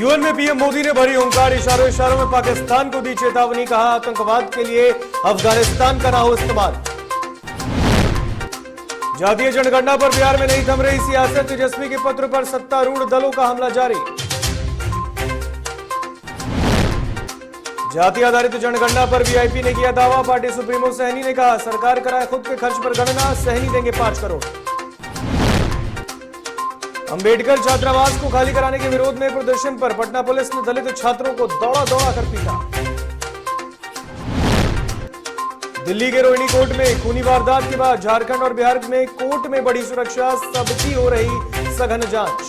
UN में PM Modi ने भरी हुंकार, इशारों इशारों में पाकिस्तान को दी चेतावनी, कहा आतंकवाद के लिए अफगानिस्तान का ना हो इस्तेमाल। जातीय जनगणना पर बिहार में नहीं थम रही सियासत, तेजस्वी के पत्र पर सत्तारूढ़ दलों का हमला जारी। जाति आधारित जनगणना पर वीआईपी ने किया दावा, पार्टी सुप्रीमो सहनी ने कहा सरकार कराए खुद के खर्च पर गणना, सहनी देंगे 5 करोड़। अंबेडकर छात्रावास को खाली कराने के विरोध में प्रदर्शन पर पटना पुलिस ने दलित छात्रों को दौड़ा दौड़ा कर पीटा। दिल्ली के रोहिणी कोर्ट में खूनी वारदात के बाद झारखंड और बिहार में कोर्ट में बड़ी सुरक्षा, सबकी हो रही सघन जांच।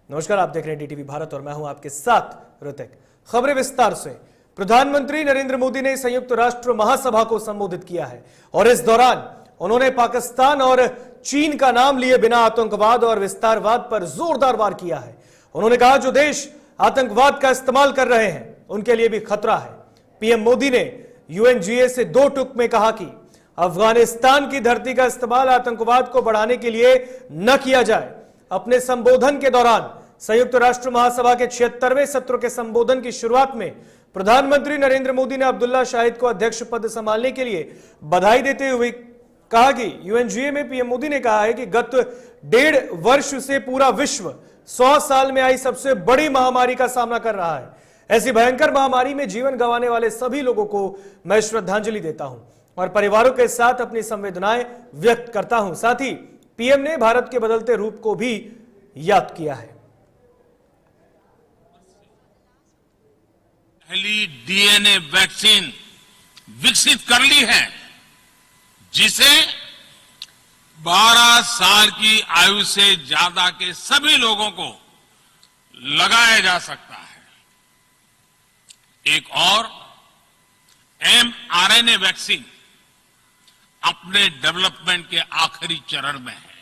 नमस्कार, आप देख रहे हैं डीटीवी भारत और मैं हूं आपके साथ ऋतिक। खबरें विस्तार से। प्रधानमंत्री नरेंद्र मोदी ने संयुक्त राष्ट्र महासभा को संबोधित किया है और इस दौरान उन्होंने पाकिस्तान और चीन का नाम लिए बिना आतंकवाद और विस्तारवाद पर जोरदार वार किया है। उन्होंने कहा जो देश आतंकवाद का इस्तेमाल कर रहे हैं उनके लिए भी खतरा है। पीएम मोदी ने यूएनजीए से 2 टूक में कहा कि अफगानिस्तान की धरती का इस्तेमाल आतंकवाद को बढ़ाने के लिए न किया जाए। अपने संबोधन के दौरान संयुक्त राष्ट्र महासभा के 76वें सत्र के संबोधन की शुरुआत में प्रधानमंत्री नरेंद्र मोदी ने अब्दुल्ला शाहिद को अध्यक्ष पद संभालने के लिए बधाई देते हुए कहा कि यूएनजीए में पीएम मोदी ने कहा है कि गत 1.5 वर्ष से पूरा विश्व 100 साल में आई सबसे बड़ी महामारी का सामना कर रहा है। ऐसी भयंकर महामारी में जीवन गंवाने वाले सभी लोगों को मैं श्रद्धांजलि देता हूं और परिवारों के साथ अपनी संवेदनाएं व्यक्त करता हूं। साथ ही पीएम ने भारत के बदलते रूप को भी याद किया है। पहली डीएनए वैक्सीन विकसित कर ली है जिसे 12 साल की आयु से ज्यादा के सभी लोगों को लगाया जा सकता है। एक और mRNA वैक्सीन अपने डेवलपमेंट के आखिरी चरण में है।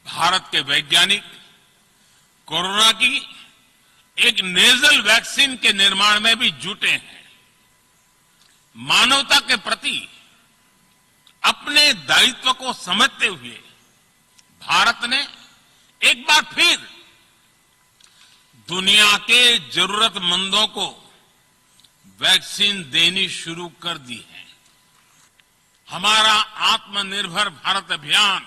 भारत के वैज्ञानिक कोरोना की एक नेजल वैक्सीन के निर्माण में भी जुटे हैं। मानवता के प्रति अपने दायित्व को समझते हुए भारत ने एक बार फिर दुनिया के जरूरतमंदों को वैक्सीन देनी शुरू कर दी है। हमारा आत्मनिर्भर भारत अभियान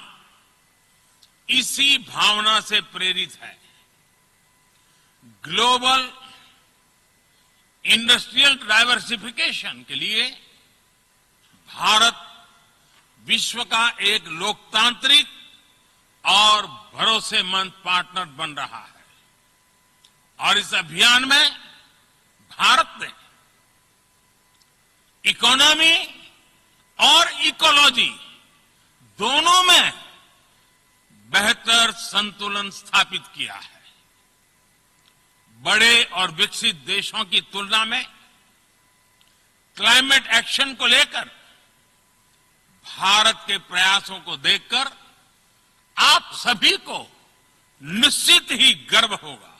इसी भावना से प्रेरित है। ग्लोबल इंडस्ट्रियल डाइवर्सिफिकेशन के लिए भारत विश्व का एक लोकतांत्रिक और भरोसेमंद पार्टनर बन रहा है और इस अभियान में भारत ने इकोनॉमी और इकोलॉजी दोनों में बेहतर संतुलन स्थापित किया है। बड़े और विकसित देशों की तुलना में क्लाइमेट एक्शन को लेकर भारत के प्रयासों को देखकर आप सभी को निश्चित ही गर्व होगा।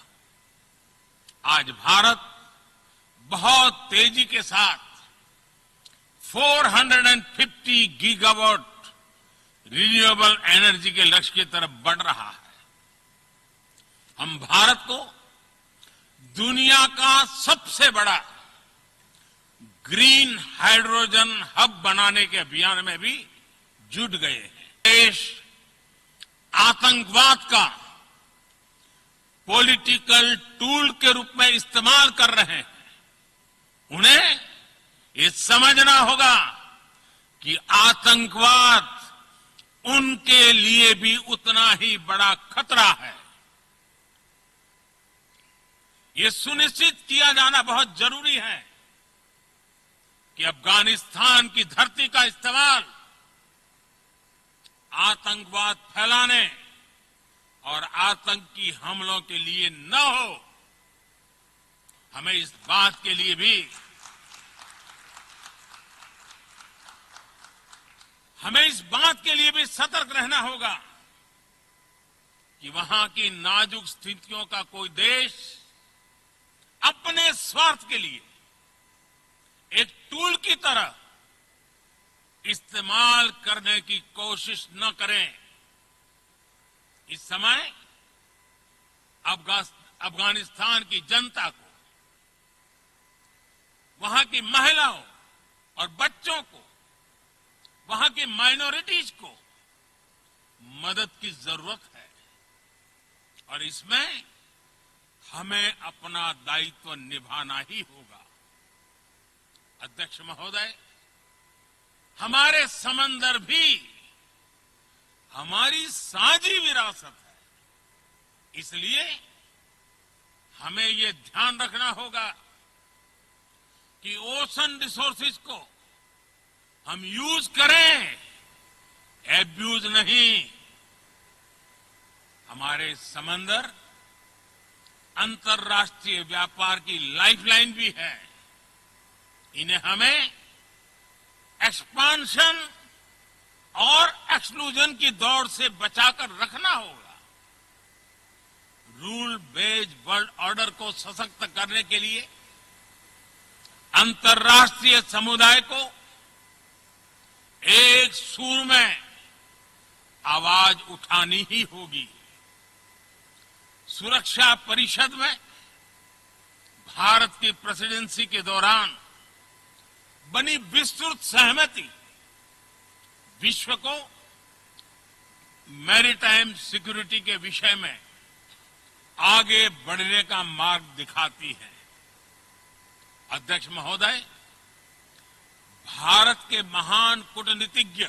आज भारत बहुत तेजी के साथ 450 गीगावाट रिन्यूएबल एनर्जी के लक्ष्य की तरफ बढ़ रहा है। हम भारत को दुनिया का सबसे बड़ा ग्रीन हाइड्रोजन हब बनाने के अभियान में भी जुट गए हैं। देश आतंकवाद का पॉलिटिकल टूल के रूप में इस्तेमाल कर रहे हैं। उन्हें ये समझना होगा कि आतंकवाद उनके लिए भी उतना ही बड़ा खतरा है। ये सुनिश्चित किया जाना बहुत जरूरी है कि अफगानिस्तान की धरती का इस्तेमाल आतंकवाद फैलाने और आतंकी हमलों के लिए न हो। हमें इस बात के लिए भी सतर्क रहना होगा कि वहां की नाजुक स्थितियों का कोई देश अपने स्वार्थ के लिए एक टूल की तरह इस्तेमाल करने की कोशिश न करें। इस समय अफगानिस्तान की जनता को, वहां की महिलाओं और बच्चों को, वहां की माइनॉरिटीज को मदद की जरूरत है और इसमें हमें अपना दायित्व निभाना ही होगा। अध्यक्ष महोदय, हमारे समंदर भी हमारी साझी विरासत है, इसलिए हमें ये ध्यान रखना होगा कि ओशन रिसोर्सेज को हम यूज करें, एब्यूज नहीं। हमारे समंदर अंतर्राष्ट्रीय व्यापार की लाइफलाइन भी है। इन्हें हमें एक्सपांशन और एक्सक्लूजन की दौड़ से बचाकर रखना होगा। रूल बेस्ड वर्ल्ड ऑर्डर को सशक्त करने के लिए अंतर्राष्ट्रीय समुदाय को एक सुर में आवाज उठानी ही होगी। सुरक्षा परिषद में भारत की प्रेसिडेंसी के दौरान बनी विस्तृत सहमति विश्व को मैरीटाइम सिक्योरिटी के विषय में आगे बढ़ने का मार्ग दिखाती है। अध्यक्ष महोदय, भारत के महान कूटनीतिज्ञ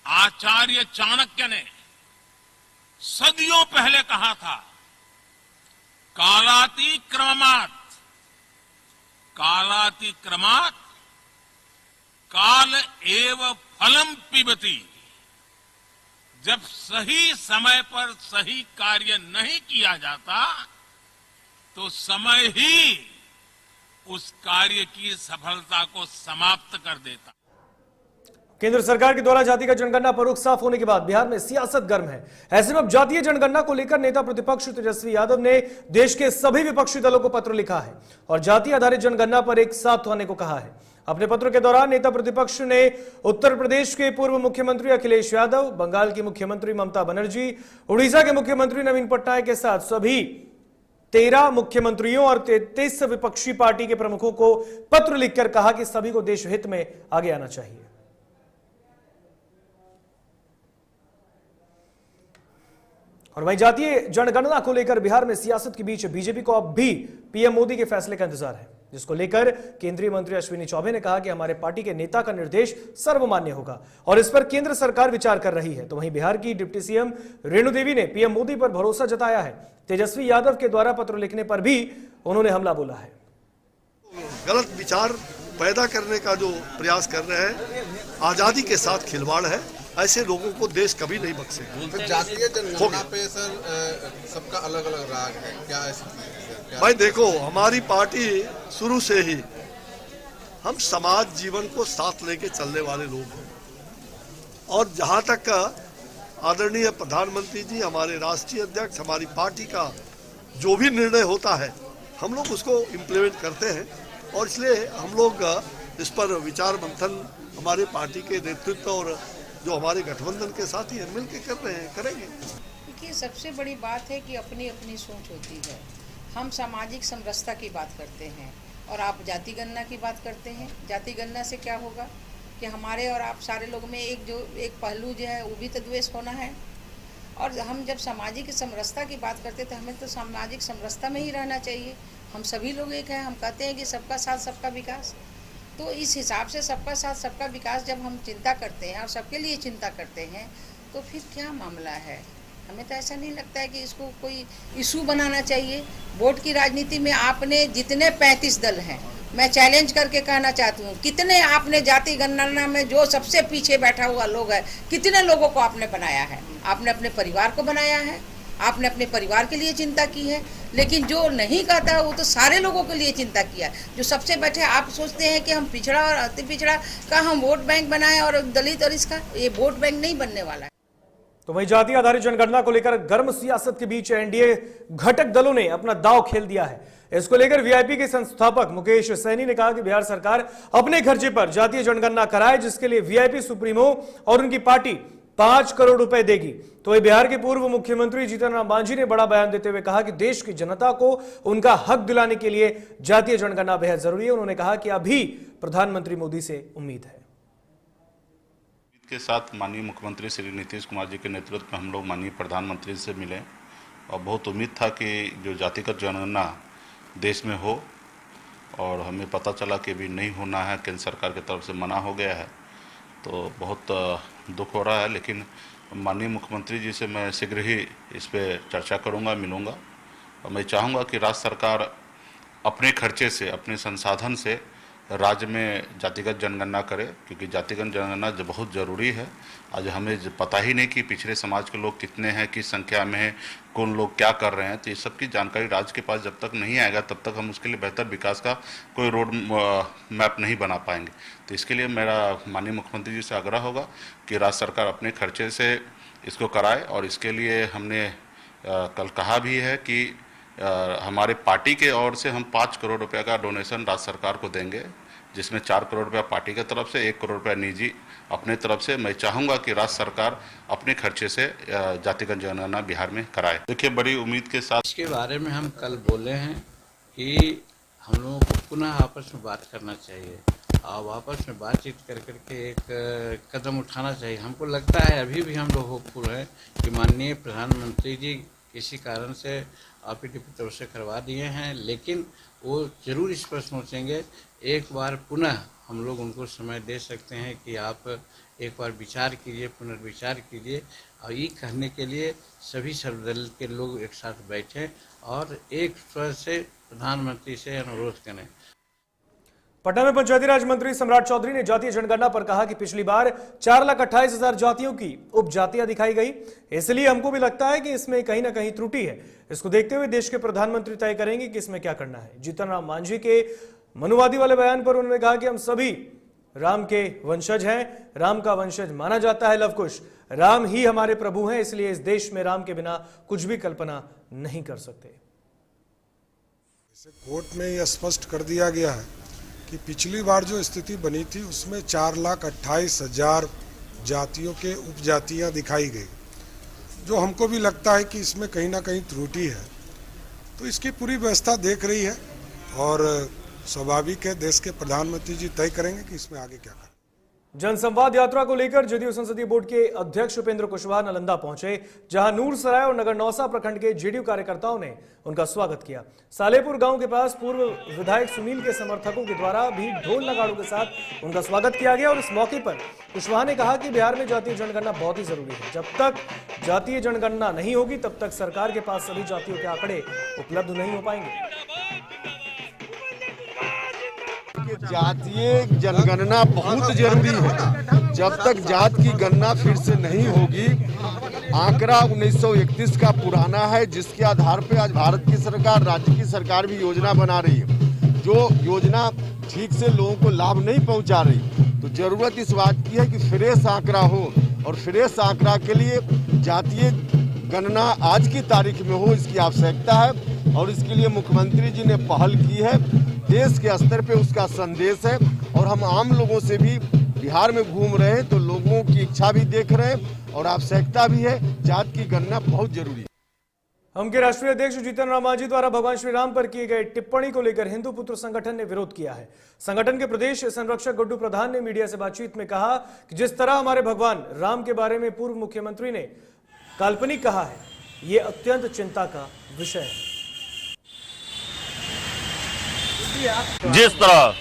आचार्य चाणक्य ने सदियों पहले कहा था, कालातिक्रमात् काल एव फलम पिबती। जब सही समय पर सही कार्य नहीं किया जाता तो समय ही उस कार्य की सफलता को समाप्त कर देता। केंद्र सरकार के द्वारा जाति का जनगणना पर रुख साफ होने के बाद बिहार में सियासत गर्म है। ऐसे में अब जातीय जनगणना को लेकर नेता प्रतिपक्ष तेजस्वी यादव ने देश के सभी विपक्षी दलों को पत्र लिखा है और जाति आधारित जनगणना पर एक साथ होने को कहा है। अपने पत्र के दौरान नेता प्रतिपक्ष ने उत्तर प्रदेश के पूर्व मुख्यमंत्री अखिलेश यादव, बंगाल की मुख्यमंत्री ममता बनर्जी, उड़ीसा के मुख्यमंत्री नवीन पटनायक के साथ सभी 13 मुख्यमंत्रियों और 33 विपक्षी पार्टी के प्रमुखों को पत्र लिखकर कहा कि सभी को देश हित में आगे आना चाहिए। और वहीं जातीय जनगणना को लेकर बिहार में सियासत के बीच बीजेपी को अब भी पीएम मोदी के फैसले का इंतजार है, जिसको लेकर केंद्रीय मंत्री अश्विनी चौबे ने कहा कि हमारे पार्टी के नेता का निर्देश सर्वमान्य होगा और इस पर केंद्र सरकार विचार कर रही है। तो वहीं बिहार की डिप्टी सीएम रेणु देवी ने पीएम मोदी पर भरोसा जताया है। तेजस्वी यादव के द्वारा पत्र लिखने पर भी उन्होंने हमला बोला है। गलत विचार पैदा करने का जो प्रयास कर रहे हैं, आजादी के साथ खिलवाड़ है। ऐसे लोगों को देश कभी नहीं बख्शेगा। तो जातीय जनगणना पे सर सबका अलग अलग राग है, क्या ऐसा? भाई देखो, हमारी पार्टी शुरू से ही हम समाज जीवन को साथ लेके चलने वाले लोग हैं और जहां तक आदरणीय प्रधानमंत्री जी, हमारे राष्ट्रीय अध्यक्ष, हमारी पार्टी का जो भी निर्णय होता है हम लोग उसको इम्प्लीमेंट करते हैं और इसलिए हम लोग इस पर विचार मंथन हमारे पार्टी के नेतृत्व और जो हमारे गठबंधन के साथी हैं मिलकर कर रहे हैं, करेंगे। देखिए, सबसे बड़ी बात है कि अपनी अपनी सोच होती है। हम सामाजिक समरसता की बात करते हैं और आप जाति गणना की बात करते हैं। जाति गणना से क्या होगा कि हमारे और आप सारे लोग में एक पहलू जो है वो भी तो द्वेष होना है। और हम जब सामाजिक समरसता की बात करते तो हमें तो सामाजिक समरसता में ही रहना चाहिए। हम सभी लोग एक हैं। हम कहते हैं कि सबका साथ सबका विकास। तो इस हिसाब से सबका साथ सबका विकास जब हम चिंता करते हैं और सबके लिए चिंता करते हैं तो फिर क्या मामला है? हमें तो ऐसा नहीं लगता है कि इसको कोई इशू बनाना चाहिए। वोट की राजनीति में आपने जितने 35 दल हैं, मैं चैलेंज करके कहना चाहती हूँ, कितने आपने जाति गणना में जो सबसे पीछे बैठा हुआ लोग है, कितने लोगों को आपने बनाया है? आपने अपने परिवार को बनाया है, आपने अपने परिवार के लिए चिंता की है। लेकिन जो नहीं कहता वो तो सारे लोगों के लिए चिंता किया। जो सबसे बैठे, आप सोचते हैं कि हम पिछड़ा और अति पिछड़ा का हम वोट बैंक बनाए और दलित और इसका, ये वोट बैंक नहीं बनने वाला है। तो वहीं जाति आधारित जनगणना को लेकर गर्म सियासत के बीच एनडीए घटक दलों ने अपना दांव खेल दिया है। इसको लेकर वीआईपी के संस्थापक मुकेश सैनी ने कहा कि बिहार सरकार अपने खर्चे पर जातीय जनगणना कराए, जिसके लिए वीआईपी सुप्रीमो और उनकी पार्टी 5 करोड़ रुपए देगी। तो वही बिहार के पूर्व मुख्यमंत्री जीतन राम मांझी ने बड़ा बयान देते हुए कहा कि देश की जनता को उनका हक दिलाने के लिए जातीय जनगणना बेहद जरूरी है। उन्होंने कहा कि अभी प्रधानमंत्री मोदी से उम्मीद है। के साथ माननीय मुख्यमंत्री श्री नीतीश कुमार जी के नेतृत्व में हम लोग माननीय प्रधानमंत्री से मिले और बहुत उम्मीद था कि जो जातिगत जनगणना देश में हो, और हमें पता चला कि अभी नहीं होना है, केंद्र सरकार की तरफ से मना हो गया है, तो बहुत दुख हो रहा है। लेकिन माननीय मुख्यमंत्री जी से मैं शीघ्र ही इस पर चर्चा करूंगा, मिलूंगा, और मैं चाहूँगा कि राज्य सरकार अपने खर्चे से, अपने संसाधन से राज्य में जातिगत जनगणना करे, क्योंकि जातिगत जनगणना बहुत ज़रूरी है। आज हमें पता ही नहीं कि पिछड़े समाज के लोग कितने हैं, किस संख्या में हैं, कौन लोग क्या कर रहे हैं, तो ये सब की जानकारी राज्य के पास जब तक नहीं आएगा तब तक हम उसके लिए बेहतर विकास का कोई रोड मैप नहीं बना पाएंगे। तो इसके लिए मेरा माननीय मुख्यमंत्री जी से आग्रह होगा कि राज्य सरकार अपने खर्चे से इसको कराए, और इसके लिए हमने कल कहा भी है कि हमारे पार्टी के ओर से हम 5 करोड़ रुपए का डोनेशन राज्य सरकार को देंगे, जिसमें 4 करोड़ रुपया पार्टी की तरफ से, 1 करोड़ रुपया निजी अपने तरफ से। मैं चाहूँगा कि राज्य सरकार अपने खर्चे से जातिगत जनगणना बिहार में कराए। देखिए, बड़ी उम्मीद के साथ इसके बारे में हम कल बोले हैं कि हम लोगों को पुनः आपस में बात करना चाहिए और आपस में बातचीत कर करके एक कदम उठाना चाहिए। हमको लगता है अभी भी हम लोग होपफुल हैं कि माननीय प्रधानमंत्री जी किसी कारण से RPT की तरफ से करवा दिए हैं, लेकिन वो जरूर इस पर सोचेंगे। एक बार पुनः हम लोग उनको समय दे सकते हैं कि आप एक बार विचार कीजिए, पुनर्विचार कीजिए, और ये कहने के लिए सभी सर्वदल के लोग एक साथ बैठें और एक स्वर से प्रधानमंत्री से अनुरोध करें। पटना में पंचायती राज मंत्री सम्राट चौधरी ने जातीय जनगणना पर कहा कि पिछली बार 4,28,000 जातियों की उपजातियां दिखाई गई, इसलिए हमको भी लगता है कि इसमें कहीं ना कहीं त्रुटि है। इसको देखते हुए देश के प्रधानमंत्री तय करेंगे कि इसमें क्या करना है। जीतन राम मांझी के मनुवादी वाले बयान पर उन्होंने कहा कि हम सभी राम के वंशज हैं, राम का वंशज माना जाता है लवकुश, राम ही हमारे प्रभु हैं, इसलिए इस देश में राम के बिना कुछ भी कल्पना नहीं कर सकते। कोर्ट में यह स्पष्ट कर दिया गया है कि पिछली बार जो स्थिति बनी थी उसमें 4,28,000 जातियों के उपजातियां दिखाई गई, जो हमको भी लगता है कि इसमें कहीं ना कहीं त्रुटि है। तो इसकी पूरी व्यवस्था देख रही है और स्वाभाविक है देश के प्रधानमंत्री जी तय करेंगे कि इसमें आगे क्या करना। जनसंवाद यात्रा को लेकर जदयू संसदीय बोर्ड के अध्यक्ष उपेंद्र कुशवाहा नालंदा पहुंचे, जहां नूरसराय और नगर नौसा प्रखंड के जेडीयू कार्यकर्ताओं ने उनका स्वागत किया। सालेपुर गांव के पास पूर्व विधायक सुनील के समर्थकों के द्वारा भी ढोल नगाड़ों के साथ उनका स्वागत किया गया और इस मौके पर कुशवाहा ने कहा कि बिहार में जातीय जनगणना बहुत ही जरूरी है। जब तक जातीय जनगणना नहीं होगी तब तक सरकार के पास सभी जातियों के आंकड़े उपलब्ध नहीं हो पाएंगे। जातीय जनगणना बहुत जरूरी है। जब तक जात की गणना फिर से नहीं होगी, आंकड़ा 1931 का पुराना है, जिसके आधार पे आज भारत की सरकार, राज्य की सरकार भी योजना बना रही है, जो योजना ठीक से लोगों को लाभ नहीं पहुंचा रही। तो जरूरत इस बात की है कि फ्रेश आंकड़ा हो, और फ्रेश आंकड़ा के लिए जातीय गणना आज की तारीख में हो, इसकी आवश्यकता है और इसके लिए मुख्यमंत्री जी ने पहल की है। देश के स्तर पे उसका संदेश है और हम आम लोगों से भी बिहार में घूम रहे हैं तो लोगों की इच्छा भी देख रहे हैं और आवश्यकता भी है। जात की गणना बहुत जरूरी है। हम के राष्ट्रीय अध्यक्ष जीतन राम मांझी द्वारा भगवान श्री राम पर किए गए टिप्पणी को लेकर हिंदू पुत्र संगठन ने विरोध किया है। संगठन के प्रदेश संरक्षक गुड्डू प्रधान ने मीडिया से बातचीत में कहा कि जिस तरह हमारे भगवान राम के बारे में पूर्व मुख्यमंत्री ने काल्पनिक कहा है, ये अत्यंत चिंता का विषय है। जिस तरह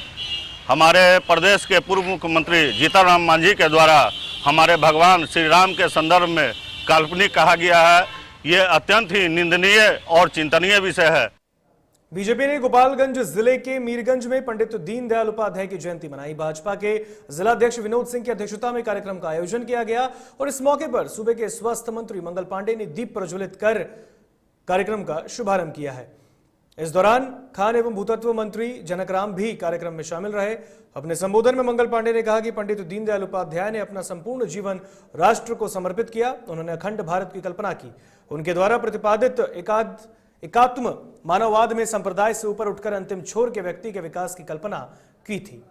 हमारे प्रदेश के पूर्व मुख्यमंत्री जीतन राम मांझी के द्वारा हमारे भगवान श्री राम के संदर्भ में काल्पनिक कहा गया है, ये अत्यंत ही निंदनीय और चिंतनीय विषय है। बीजेपी ने गोपालगंज जिले के मीरगंज में पंडित दीनदयाल उपाध्याय की जयंती मनाई। भाजपा के जिलाध्यक्ष विनोद सिंह की अध्यक्षता में कार्यक्रम का आयोजन किया गया और इस मौके पर सूबे के स्वास्थ्य मंत्री मंगल पांडे ने दीप प्रज्वलित कर कार्यक्रम का शुभारंभ किया है। इस दौरान खान एवं भूतत्व मंत्री जनकराम भी कार्यक्रम में शामिल रहे। अपने संबोधन में मंगल पांडे ने कहा कि पंडित दीनदयाल उपाध्याय ने अपना संपूर्ण जीवन राष्ट्र को समर्पित किया। उन्होंने अखंड भारत की कल्पना की। उनके द्वारा प्रतिपादित एकात्म मानववाद में संप्रदाय से ऊपर उठकर अंतिम छोर के व्यक्ति के विकास की कल्पना की थी।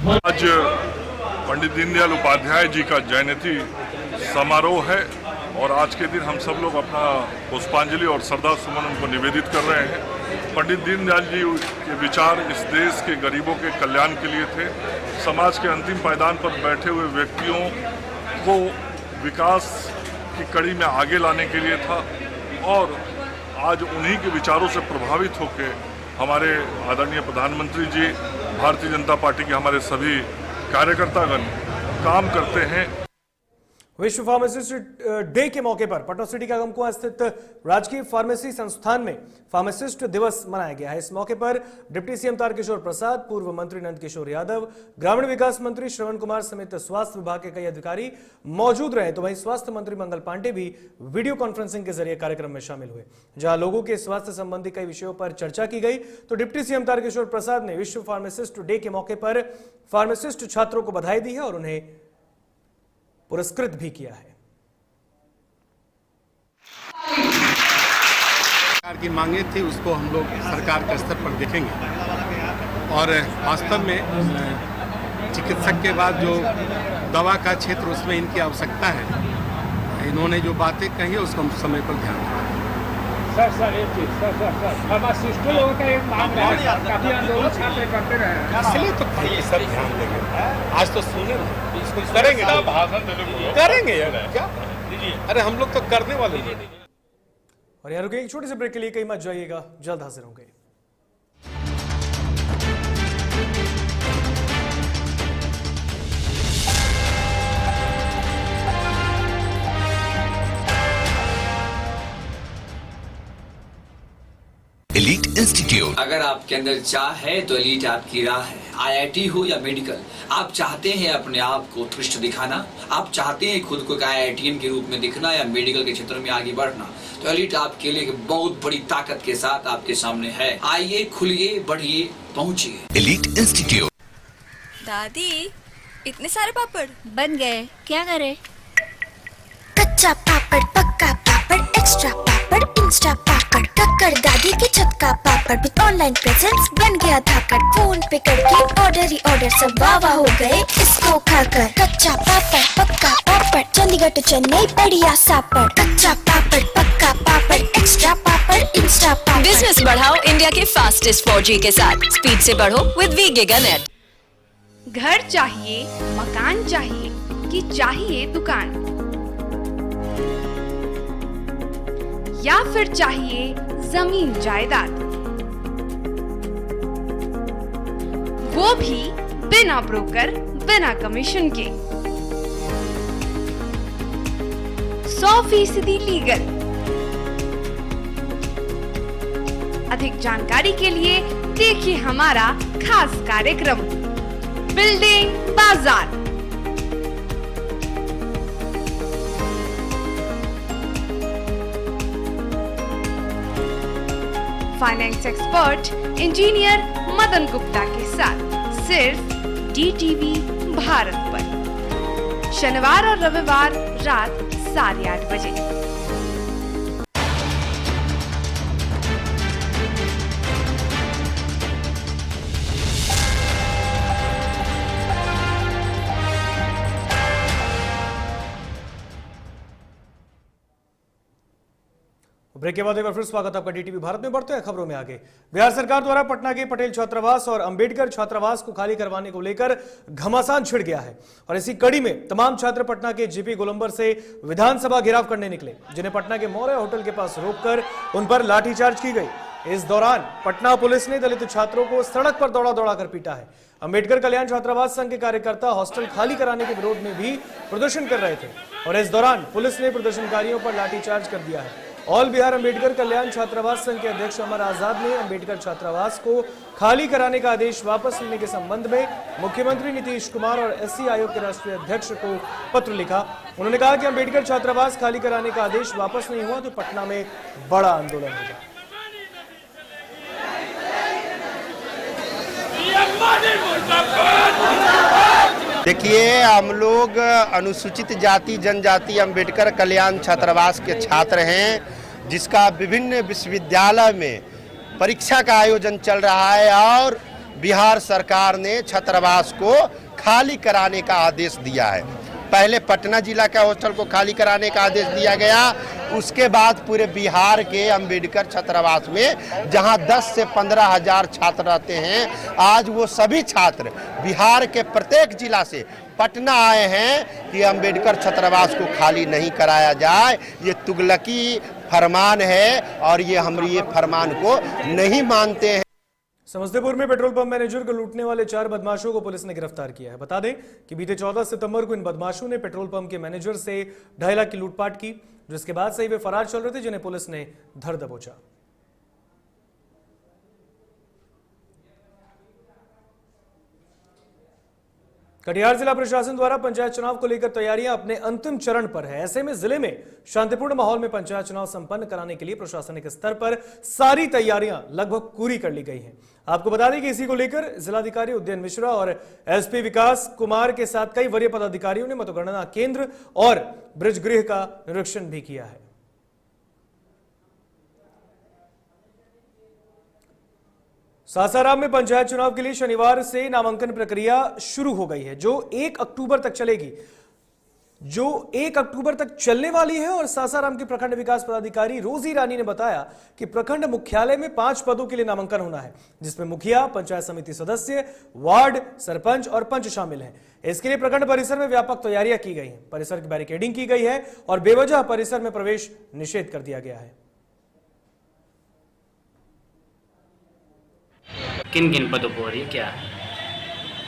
आज पंडित दीनदयाल उपाध्याय जी का जयंती समारोह है और आज के दिन हम सब लोग अपना पुष्पांजलि और श्रद्धा सुमन उनको निवेदित कर रहे हैं। पंडित दीनदयाल जी के विचार इस देश के गरीबों के कल्याण के लिए थे। समाज के अंतिम पायदान पर बैठे हुए व्यक्तियों को विकास की कड़ी में आगे लाने के लिए था और आज उन्हीं के विचारों से प्रभावित होकर हमारे आदरणीय प्रधानमंत्री जी, भारतीय जनता पार्टी के हमारे सभी कार्यकर्तागण काम करते हैं। विश्व फार्मासिस्ट डे के मौके पर पटना सिटी का गमकुआ स्थित राजकीय फार्मेसी संस्थान में फार्मासिस्ट दिवस मनाया गया है। इस मौके पर डिप्टी सीएम तारकिशोर प्रसाद, पूर्व मंत्री नंद किशोर यादव, ग्रामीण विकास मंत्री श्रवण कुमार समेत स्वास्थ्य विभाग के कई अधिकारी मौजूद रहे। तो वहीं स्वास्थ्य मंत्री मंगल पांडे भी वीडियो कॉन्फ्रेंसिंग के जरिए कार्यक्रम में शामिल हुए, जहां लोगों के स्वास्थ्य संबंधी कई विषयों पर चर्चा की गई। तो डिप्टी सीएम तारकिशोर प्रसाद ने विश्व फार्मासिस्ट डे के मौके पर फार्मासिस्ट छात्रों को बधाई दी है और उन्हें पुरस्कृत भी किया है। सरकार की मांगे थी उसको हम लोग सरकार के स्तर पर देखेंगे और वास्तव में चिकित्सक के बाद जो दवा का क्षेत्र उसमें इनकी आवश्यकता है। इन्होंने जो बातें कही है उसको हम समय पर ध्यान देंगे। सर एक चीज फार्मासिस्टों लोगों का एक मांग है, काफी आंदोलन छात्र करते रहे, इसलिए तो सर ध्यान देंगे। आज तो सुने ना, इसको करेंगे, करेंगे क्या? अरे हम लोग तो करने वाले हैं। और यार रुकिए एक छोटे से ब्रेक के लिए, कहीं मत जाइएगा, जल्द हाजिर होंगे। Elite institute. अगर आपके अंदर चाह है तो एलीट आपकी राह है। IIT हो या मेडिकल, आप चाहते हैं अपने आप को उत्कृष्ट दिखाना, आप चाहते हैं खुद को IITian के रूप में दिखना या मेडिकल के क्षेत्र में आगे बढ़ना, तो एलीट आपके लिए बहुत बड़ी ताकत के साथ आपके सामने है। आइए, खुलिए, बढ़िए, पहुंचिए। Elite institute. दादी, इतने सारे पापड़ बन गए, क्या करे? कच्चा पापड़, पक्का पापड़, एक्स्ट्रा पापड़, इंस्टा पापड़, टक्कर दादी की छत का पापड़ विद ऑनलाइन प्रेजेंस बन गया धाकड़। फोन पे करके ऑर्डर ही ऑर्डर, सब वाह हो गए इसको खाकर। कच्चा पापड़, पक्का पापड़, चंडीगढ़ टू चेन्नई बढ़िया सापड़। कच्चा पापड़, पक्का पापड़, एक्स्ट्रा पापड़, इंस्टा पापड़। बिजनेस बढ़ाओ इंडिया के फास्टेस्ट 4G के साथ, स्पीड से बढ़ो विद वी गिगानेट। घर चाहिए, मकान चाहिए कि चाहिए दुकान, या फिर चाहिए जमीन जायदाद, वो भी बिना ब्रोकर, बिना कमीशन के, 100% लीगल। अधिक जानकारी के लिए देखिए हमारा खास कार्यक्रम बिल्डिंग बाजार। Finance expert engineer Madan Gupta के साथ सिर्फ DTV भारत पर, शनिवार और रविवार रात 8:30 बजे। ब्रेक के बाद एक बार फिर स्वागत आपका DTV भारत में। बढ़ते हैं खबरों में आगे। बिहार सरकार द्वारा पटना के पटेल छात्रावास और अंबेडकर छात्रावास को खाली करवाने को लेकर घमासान छिड़ गया है और इसी कड़ी में तमाम छात्र पटना के JP गोलंबर से विधानसभा घेराव करने निकले, जिन्हें पटना के मौर्य होटल के पास रोककर उन पर लाठीचार्ज की गई। इस दौरान पटना पुलिस ने दलित छात्रों को सड़क पर दौड़ा दौड़ा कर पीटा है। अंबेडकर कल्याण छात्रावास संघ के कार्यकर्ता हॉस्टल खाली कराने के विरोध में भी प्रदर्शन कर रहे थे और इस दौरान पुलिस ने प्रदर्शनकारियों पर लाठीचार्ज कर दिया है। ऑल बिहार अंबेडकर कल्याण छात्रावास संघ के अध्यक्ष अमर आजाद ने अंबेडकर छात्रावास को खाली कराने का आदेश वापस लेने के संबंध में मुख्यमंत्री नीतीश कुमार और SC आयोग के राष्ट्रीय अध्यक्ष को पत्र लिखा। उन्होंने कहा कि अंबेडकर छात्रावास खाली कराने का आदेश वापस नहीं हुआ तो पटना में बड़ा आंदोलन होगा। देखिए, हम लोग अनुसूचित जाति जनजाति अंबेडकर कल्याण छात्रावास के छात्र हैं, जिसका विभिन्न विश्वविद्यालय में परीक्षा का आयोजन चल रहा है और बिहार सरकार ने छात्रावास को खाली कराने का आदेश दिया है। पहले पटना जिला का हॉस्टल को खाली कराने का आदेश दिया गया, उसके बाद पूरे बिहार के अंबेडकर छात्रावास में जहां 10 से 15 हजार छात्र रहते हैं, आज वो सभी छात्र बिहार के प्रत्येक जिला से पटना आए हैं कि अंबेडकर छात्रावास को खाली नहीं कराया जाए। ये तुगलकी फरमान है और हम ये फरमान को नहीं मानते हैं। समस्तीपुर में पेट्रोल पंप मैनेजर को लूटने वाले 4 बदमाशों को पुलिस ने गिरफ्तार किया है। बता दें कि बीते 14 सितंबर को इन बदमाशों ने पेट्रोल पंप के मैनेजर से 2.5 लाख की लूटपाट की, जिसके बाद से ही वे फरार चल रहे थे, जिन्हें पुलिस ने धर दबोचा। कटिहार जिला प्रशासन द्वारा पंचायत चुनाव को लेकर तैयारियां अपने अंतिम चरण पर है। ऐसे में जिले में शांतिपूर्ण माहौल में पंचायत चुनाव संपन्न कराने के लिए प्रशासनिक स्तर पर सारी तैयारियां लगभग पूरी कर ली गई हैं। आपको बता दें कि इसी को लेकर जिलाधिकारी उदयन मिश्रा और एसपी विकास कुमार के साथ कई वरीय पदाधिकारियों ने मतगणना केंद्र और ब्रिजगृह का निरीक्षण भी किया है। सासाराम में पंचायत चुनाव के लिए शनिवार से नामांकन प्रक्रिया शुरू हो गई है, जो 1 अक्टूबर तक चलेगी, जो 1 अक्टूबर तक चलने वाली है। और सासाराम के प्रखंड विकास पदाधिकारी रोजी रानी ने बताया कि प्रखंड मुख्यालय में 5 पदों के लिए नामांकन होना है, जिसमें मुखिया, पंचायत समिति सदस्य, वार्ड सरपंच और पंच शामिल हैं। इसके लिए प्रखंड परिसर में व्यापक तैयारियां की गई हैं। परिसर की बैरिकेडिंग की गई है और बेवजह परिसर में प्रवेश निषेध कर दिया गया है। किन किन पदों पर हो रही है, क्या है?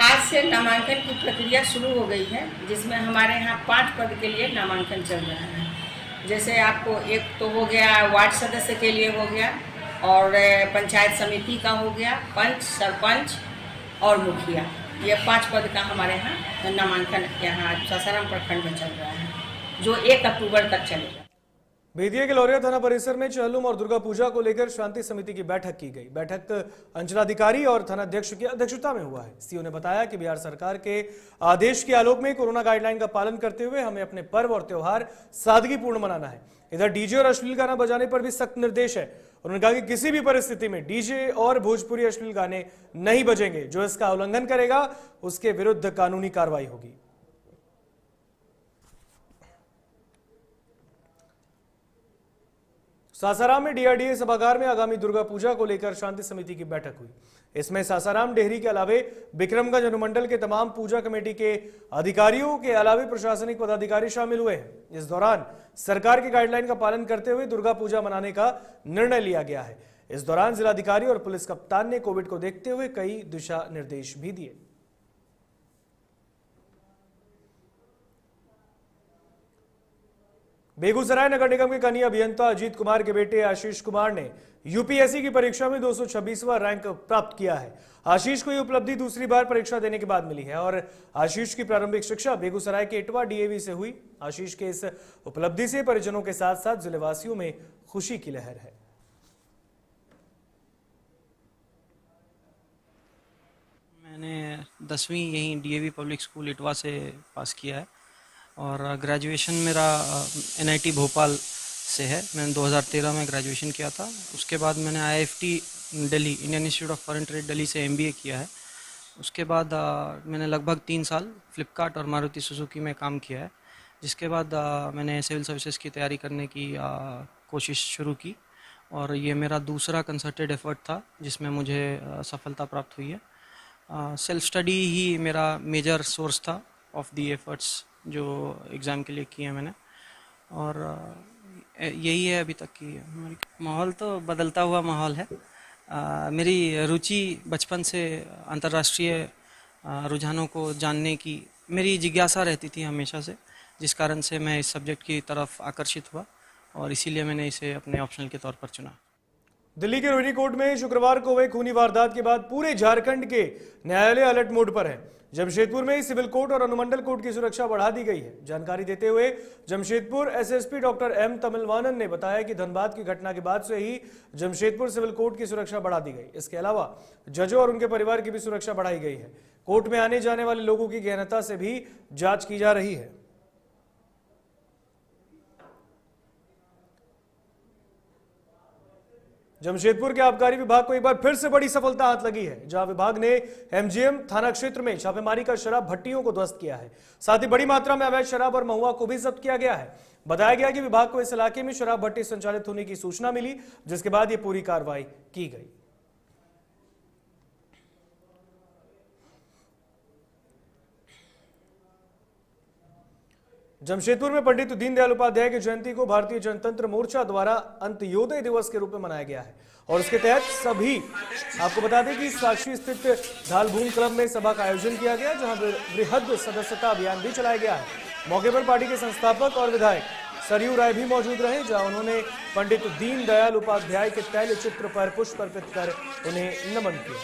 आज से नामांकन की प्रक्रिया शुरू हो गई है, जिसमें हमारे यहाँ 5 पद के लिए नामांकन चल रहा है। जैसे आपको एक तो हो गया वार्ड सदस्य के लिए हो गया, और पंचायत समिति का हो गया, पंच, सरपंच और मुखिया, ये 5 पद का हमारे यहाँ नामांकन यहाँ सासाराम प्रखंड में चल रहा है, जो 1 अक्टूबर तक चलेगा। बेतिया के लौरिया थाना परिसर में चहलुम और दुर्गा पूजा को लेकर शांति समिति की बैठक की गई। बैठक अंचलाधिकारी और थानाध्यक्ष की अध्यक्षता में हुआ है। सीओ ने बताया कि बिहार सरकार के आदेश के आलोक में कोरोना गाइडलाइन का पालन करते हुए हमें अपने पर्व और त्योहार सादगीपूर्ण मनाना है। इधर डीजे और अश्लील गाना बजाने पर भी सख्त निर्देश है। उन्होंने कहा कि किसी भी परिस्थिति में डीजे और भोजपुरी अश्लील गाने नहीं बजेंगे। जो इसका उल्लंघन करेगा उसके विरुद्ध कानूनी कार्रवाई होगी। सासाराम में डीआरडीए सभागार में आगामी दुर्गा पूजा को लेकर शांति समिति की बैठक हुई। इसमें सासाराम डेहरी के अलावे विक्रमगंज अनुमंडल के तमाम पूजा कमेटी के अधिकारियों के अलावे प्रशासनिक पदाधिकारी शामिल हुए हैं। इस दौरान सरकार की गाइडलाइन का पालन करते हुए दुर्गा पूजा मनाने का निर्णय लिया गया है। इस दौरान जिलाधिकारी और पुलिस कप्तान ने कोविड को देखते हुए कई दिशा निर्देश भी दिए। बेगूसराय नगर निगम के कनीय अभियंता अजीत कुमार के बेटे आशीष कुमार ने यूपीएससी की परीक्षा में 226वां रैंक प्राप्त किया है। आशीष को यह उपलब्धि दूसरी बार परीक्षा देने के बाद मिली है और आशीष की प्रारंभिक शिक्षा बेगूसराय के इटवा डीएवी से हुई। आशीष के इस उपलब्धि से परिजनों के साथ साथ जिलेवासियों में खुशी की लहर है। मैंने 10वीं यहीं डीएवी पब्लिक स्कूल इटवा से पास किया है और ग्रेजुएशन मेरा एनआईटी भोपाल से है। मैंने 2013 में ग्रेजुएशन किया था। उसके बाद मैंने IFT Delhi, Indian institute of foreign trade Delhi से एमबीए किया है। उसके बाद मैंने लगभग 3 साल फ्लिपकार्ट और मारुति सुजुकी में काम किया है। जिसके बाद मैंने सिविल सर्विसेज की तैयारी करने की कोशिश शुरू की और ये मेरा दूसरा कंसर्टेड एफर्ट था जिसमें मुझे सफलता प्राप्त हुई है। सेल्फ स्टडी ही मेरा मेजर सोर्स था ऑफ दी एफर्ट्स जो एग्ज़ाम के लिए किए हैं मैंने, और यही है अभी तक की माहौल। तो बदलता हुआ माहौल है। मेरी रुचि बचपन से अंतर्राष्ट्रीय रुझानों को जानने की मेरी जिज्ञासा रहती थी हमेशा से, जिस कारण से मैं इस सब्जेक्ट की तरफ आकर्षित हुआ और इसीलिए मैंने इसे अपने ऑप्शनल के तौर पर चुना। दिल्ली के रोहिणी कोर्ट में शुक्रवार को हुए खूनी वारदात के बाद पूरे झारखंड के न्यायालय अलर्ट मोड पर है। जमशेदपुर में सिविल कोर्ट और अनुमंडल कोर्ट की सुरक्षा बढ़ा दी गई है। जानकारी देते हुए Jamshedpur SSP doctor M Tamilvanan ने बताया कि धनबाद की घटना के बाद से ही जमशेदपुर सिविल कोर्ट की सुरक्षा बढ़ा दी गई। इसके अलावा जजों और उनके परिवार की भी सुरक्षा बढ़ाई गई है। कोर्ट में आने जाने वाले लोगों की गहनता से भी जांच की जा रही है। जमशेदपुर के आबकारी विभाग को एक बार फिर से बड़ी सफलता हाथ लगी है, जहां विभाग ने एमजीएम थाना क्षेत्र में छापेमारी कर शराब भट्टियों को ध्वस्त किया है। साथ ही बड़ी मात्रा में अवैध शराब और महुआ को भी जब्त किया गया है। बताया गया कि विभाग को इस इलाके में शराब भट्टी संचालित होने की सूचना मिली, जिसके बाद ये पूरी कार्रवाई की गई। जमशेदपुर में पंडित दीनदयाल उपाध्याय की जयंती को भारतीय जनतंत्र मोर्चा द्वारा अंत्योदय दिवस के रूप में मनाया गया है और उसके तहत सभी आपको बता दें कि साक्षी स्थित धालभूम क्लब में सभा का आयोजन किया गया, जहां बृहद सदस्यता अभियान भी चलाया गया है। मौके पर पार्टी के संस्थापक और विधायक सरयू राय भी मौजूद रहे, जहां उन्होंने पंडित दीनदयाल उपाध्याय के तैल चित्र पर पुष्प अर्पित कर उन्हें नमन किया।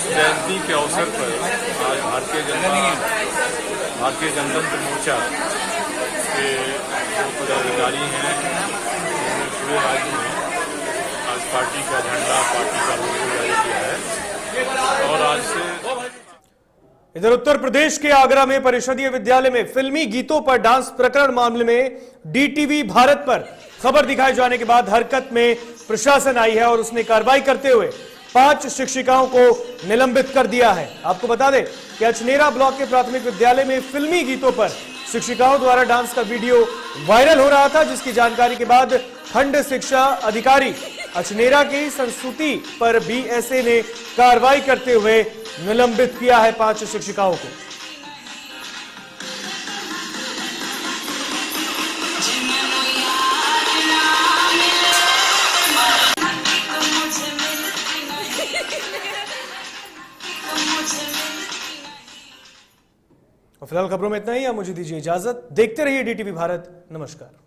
जयंती के अवसर पर आज भारतीय जनतंत्र मोर्चा के जो पदाधिकारी हैं उन्होंने पूरे राज्य में आज पार्टी का झंडा, पार्टी का लोगो जारी किया है। और आज से इधर उत्तर प्रदेश के आगरा में परिषदीय विद्यालय में फिल्मी गीतों पर डांस प्रकरण मामले में डीटीवी भारत पर खबर दिखाए जाने के बाद हरकत में प्रशासन आई है और उसने कार्रवाई करते हुए 5 शिक्षिकाओं को निलंबित कर दिया है। आपको बता दें कि अचनेरा ब्लॉक के प्राथमिक विद्यालय में फिल्मी गीतों पर शिक्षिकाओं द्वारा डांस का वीडियो वायरल हो रहा था, जिसकी जानकारी के बाद खंड शिक्षा अधिकारी अचनेरा की संस्तुति पर बीएसए ने कार्रवाई करते हुए निलंबित किया है 5 शिक्षिकाओं को। फिलहाल खबरों में इतना ही। आप मुझे दीजिए इजाजत। देखते रहिए डीटीवी भारत। नमस्कार।